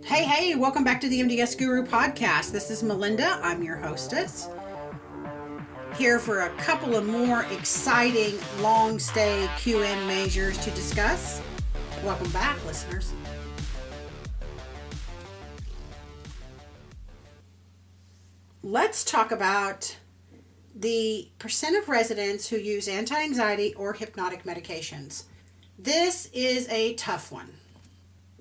Hey, welcome back to the MDS Guru podcast. This is Melinda. I'm your hostess. Here for a couple of more exciting long stay QM measures to discuss. Welcome back, listeners. Let's talk about the percent of residents who use anti-anxiety or hypnotic medications. This is a tough one.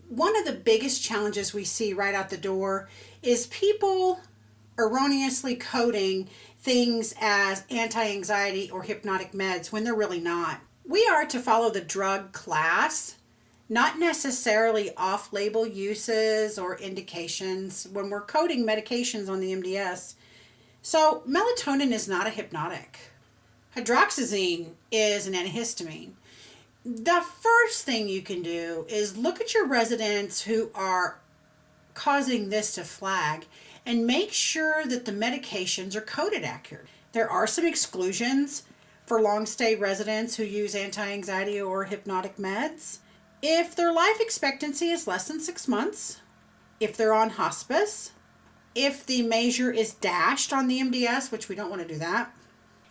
One of the biggest challenges we see right out the door is people erroneously coding things as anti-anxiety or hypnotic meds when they're really not. We are to follow the drug class, not necessarily off-label uses or indications when we're coding medications on the MDS. So melatonin is not a hypnotic. Hydroxyzine is an antihistamine. The first thing you can do is look at your residents who are causing this to flag and make sure that the medications are coded accurate. There are some exclusions for long stay residents who use anti-anxiety or hypnotic meds. If their life expectancy is less than 6 months, if they're on hospice, if the measure is dashed on the MDS, which we don't want to do that,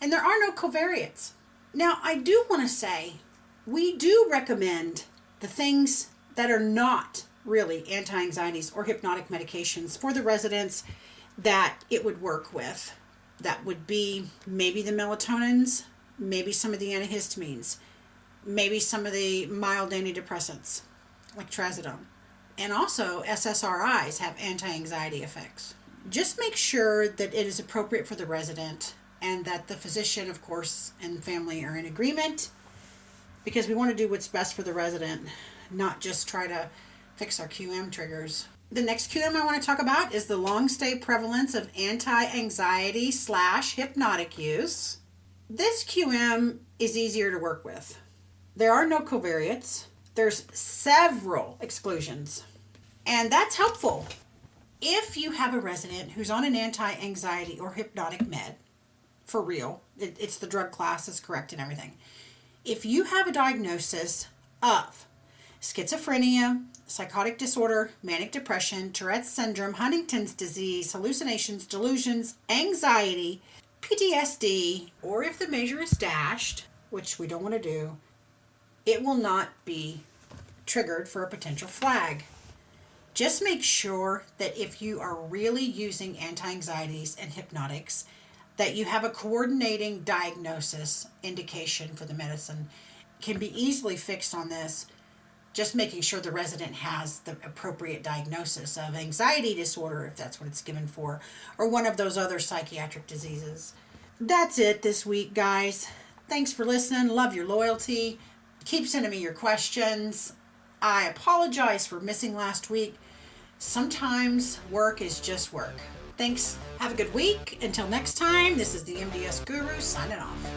and there are no covariates. Now, I do want to say, we do recommend the things that are not really anti-anxieties or hypnotic medications for the residents that it would work with. That would be maybe the melatonins, maybe some of the antihistamines, maybe some of the mild antidepressants like trazodone. And also SSRIs have anti-anxiety effects. Just make sure that it is appropriate for the resident and that the physician, of course, and family are in agreement, because we want to do what's best for the resident, not just try to fix our QM triggers. The next QM I want to talk about is the long stay prevalence of anti-anxiety / hypnotic use. This QM is easier to work with. There are no covariates. There's several exclusions, and that's helpful. If you have a resident who's on an anti-anxiety or hypnotic med, for real, it's the drug class is correct and everything. If you have a diagnosis of schizophrenia, psychotic disorder, manic depression, Tourette's syndrome, Huntington's disease, hallucinations, delusions, anxiety, PTSD, or if the measure is dashed, which we don't want to do, it will not be triggered for a potential flag. Just make sure that if you are really using anti-anxieties and hypnotics, that you have a coordinating diagnosis indication for the medicine. Can be easily fixed on this, just making sure the resident has the appropriate diagnosis of anxiety disorder, if that's what it's given for, or one of those other psychiatric diseases. That's it this week, guys. Thanks for listening. Love your loyalty. Keep sending me your questions. I apologize for missing last week. Sometimes work is just work. Thanks. Have a good week. Until next time, this is the MDS Guru signing off.